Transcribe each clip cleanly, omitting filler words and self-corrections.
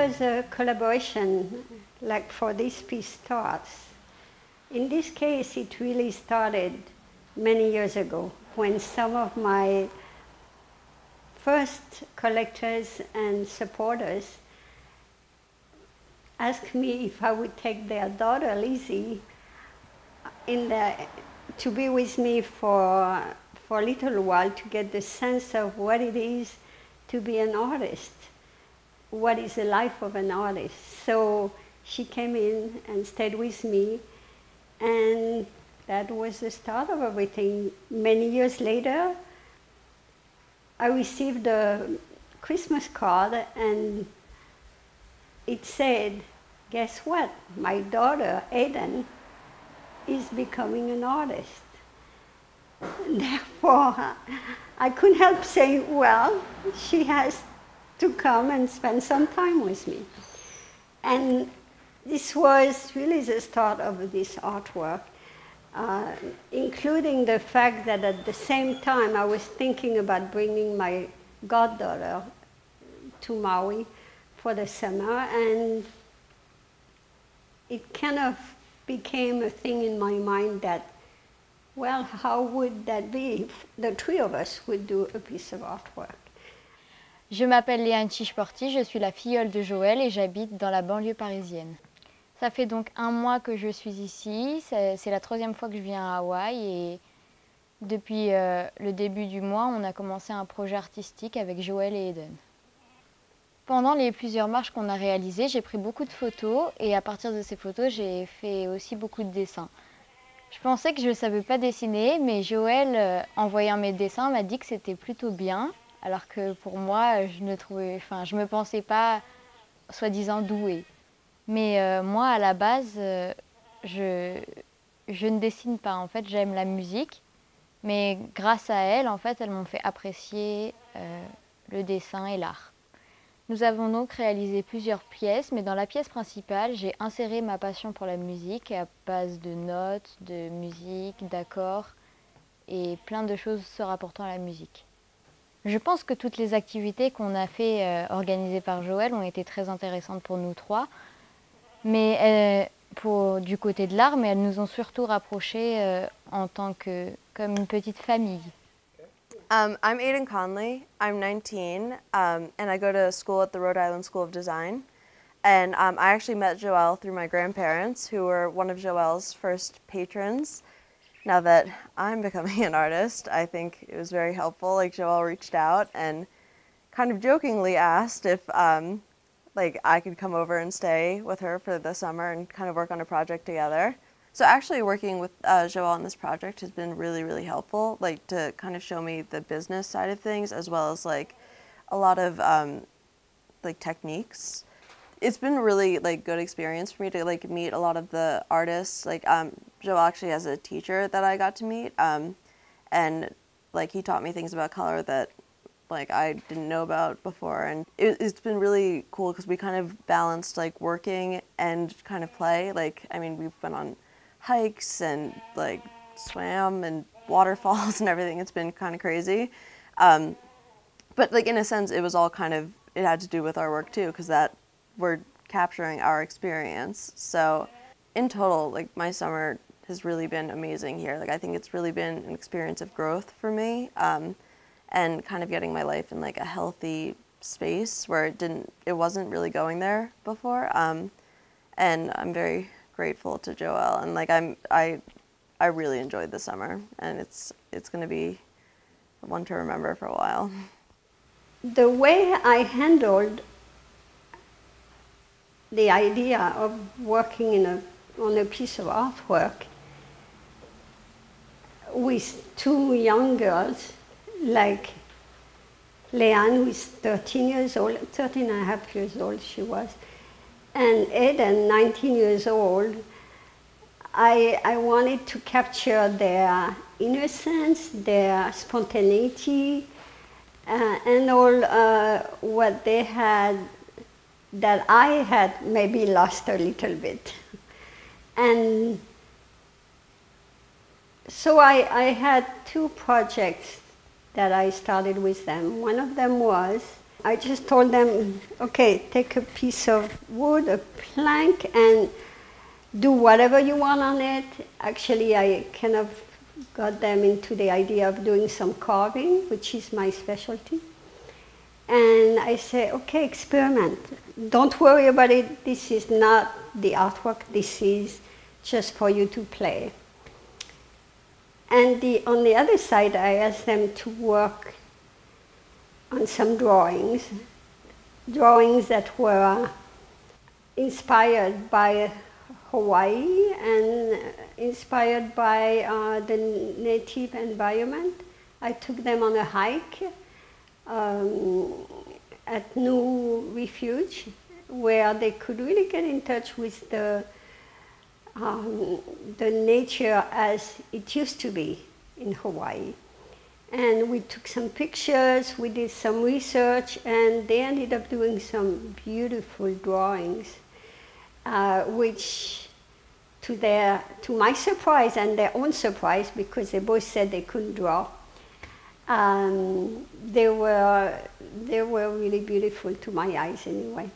does a collaboration like for this piece starts, in this case it really started many years ago when some of my first collectors and supporters asked me if I would take their daughter Lizzie to be with me for a little while to get the sense of what it is to be an artist, what is the life of an artist. So she came in and stayed with me, and that was the start of everything. Many years later, I received a Christmas card and it said, guess what? My daughter, Aiden, is becoming an artist. Therefore, I couldn't help saying, well, she has to come and spend some time with me. And this was really the start of this artwork, including the fact that at the same time I was thinking about bringing my goddaughter to Maui for the summer, and it kind of became a thing in my mind that, well, how would that be if the three of us would do a piece of artwork? Je m'appelle Léane Chichporti, je suis la filleule de Joël et j'habite dans la banlieue parisienne. Ça fait donc 1 mois que je suis ici, c'est la 3e fois que je viens à Hawaï et depuis le début du mois, on a commencé un projet artistique avec Joël et Eden. Pendant les plusieurs marches qu'on a réalisées, j'ai pris beaucoup de photos et à partir de ces photos, j'ai fait aussi beaucoup de dessins. Je pensais que je ne savais pas dessiner, mais Joël, en voyant mes dessins, m'a dit que c'était plutôt bien, alors que pour moi, je me pensais pas soi-disant douée. Mais moi, à la base, je ne dessine pas. En fait, j'aime la musique, mais grâce à elles, en fait, elles m'ont fait apprécier le dessin et l'art. Nous avons donc réalisé plusieurs pièces, mais dans la pièce principale, j'ai inséré ma passion pour la musique à base de notes, de musique, d'accords et plein de choses se rapportant à la musique. Je pense que toutes les activités qu'on a fait organisées par Joël ont été très intéressantes pour nous trois, mais du côté de l'art, mais elles nous ont surtout rapprochés comme une petite famille. I'm Aiden Conley, I'm 19, and I go to school at the Rhode Island School of Design. And I actually met Joelle through my grandparents, who were one of Joelle's first patrons. Now that I'm becoming an artist, I think it was very helpful. Like, Joelle reached out and kind of jokingly asked if I could come over and stay with her for the summer and kind of work on a project together. So actually working with Joelle on this project has been really, really helpful, like to kind of show me the business side of things as well as like a lot of techniques. It's been a really good experience for me to meet a lot of the artists. Joelle actually has a teacher that I got to meet, and he taught me things about color that I didn't know about before, and it's been really cool because we kind of balanced working and kind of play. We've been on hikes and swam and waterfalls and everything. It's been kind of crazy, but in a sense it was all it had to do with our work too, because that we're capturing our experience. So in total, my summer has really been amazing here. I think it's really been an experience of growth for me, and kind of getting my life in a healthy space where it wasn't really going there before. And I'm very grateful to Joelle, and I really enjoyed the summer, and it's going to be one to remember for a while. The way I handled the idea of working on a piece of artwork with 2 young girls, like Léane, who is 13 years old, 13 and a half years old she was, and Eden, 19 years old, I wanted to capture their innocence, their spontaneity, and all what they had that I had maybe lost a little bit. And so I had 2 projects that I started with them. One of them was I just told them, okay, take a piece of wood, a plank, and do whatever you want on it. Actually, I kind of got them into the idea of doing some carving, which is my specialty. And I say, okay, experiment. Don't worry about it. This is not the artwork. This is just for you to play. And on the other side, I asked them to work on some drawings that were inspired by Hawaii and inspired by the native environment. I took them on a hike at New Refuge, where they could really get in touch with the nature as it used to be in Hawaii. And we took some pictures, we did some research, and they ended up doing some beautiful drawings, which to my surprise and their own surprise, because they both said they couldn't draw, they were really beautiful to my eyes anyway.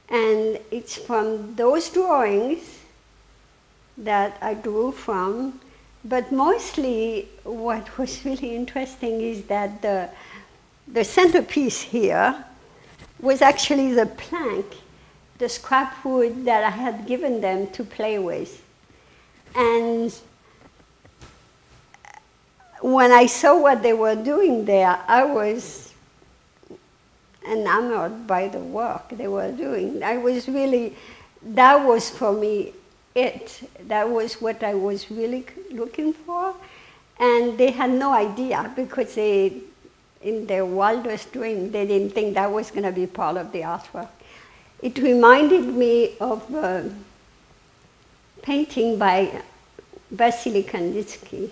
And it's from those drawings that I drew from, but mostly what was really interesting is that the centerpiece here was actually the plank, the scrap wood that I had given them to play with. And when I saw what they were doing there, I was enamored by the work they were doing. That was for me it. That was what I was really looking for. And they had no idea, because in their wildest dream, they didn't think that was going to be part of the artwork. It reminded me of a painting by Vasily Kandinsky,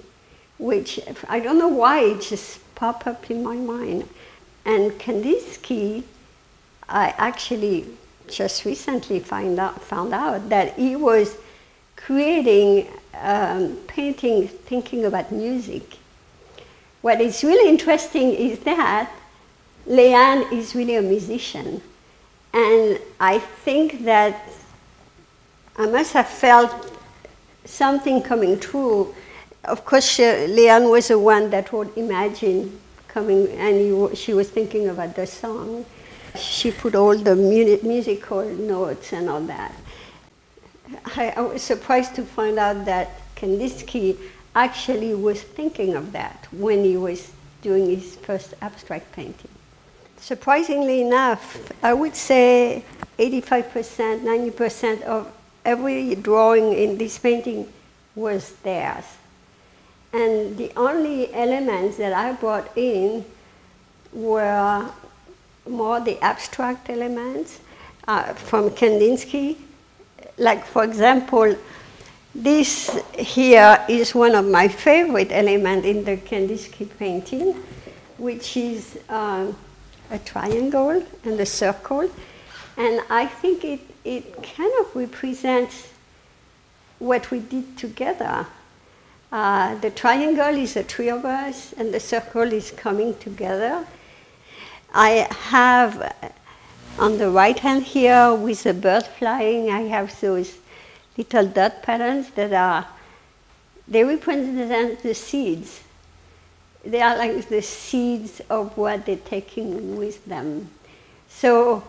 which I don't know why it just popped up in my mind. And Kandinsky, I actually just recently found out that he was creating painting thinking about music. What is really interesting is that Leanne is really a musician. And I think that I must have felt something coming true. Of course, Leanne was the one that would imagine coming, and she was thinking about the song. She put all the musical notes and all that. I was surprised to find out that Kandinsky actually was thinking of that when he was doing his first abstract painting. Surprisingly enough, I would say 85%, 90% of every drawing in this painting was theirs. And the only elements that I brought in were more the abstract elements from Kandinsky. Like, for example, this here is one of my favorite elements in the Kandinsky painting, which is a triangle and a circle. And I think it kind of represents what we did together. The triangle is the three of us, and the circle is coming together. I have, on the right hand here, with the bird flying, I have those little dot patterns that they represent the seeds. They are like the seeds of what they're taking with them. So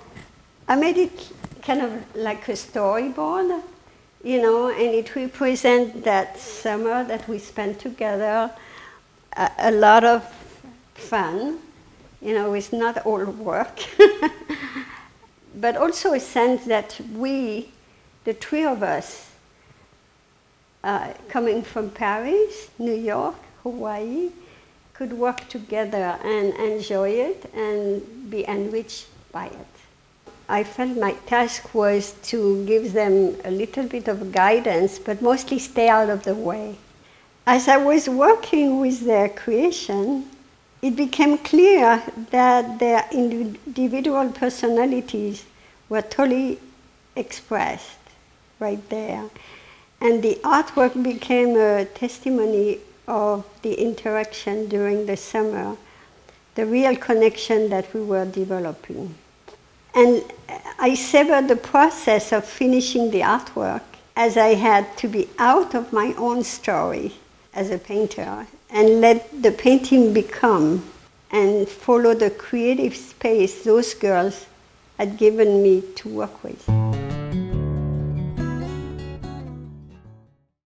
I made it kind of like a storyboard, you know, and it represents that summer that we spent together, a lot of fun, you know, it's not all work, but also a sense that we, the three of us, coming from Paris, New York, Hawaii, could work together and enjoy it and be enriched by it. I felt my task was to give them a little bit of guidance, but mostly stay out of the way. As I was working with their creation, it became clear that their individual personalities were totally expressed right there. And the artwork became a testimony of the interaction during the summer the real connection that we were developing. And I savored the process of finishing the artwork as I had to be out of my own story as a painter and let the painting become and follow the creative space those girls had given me to work with.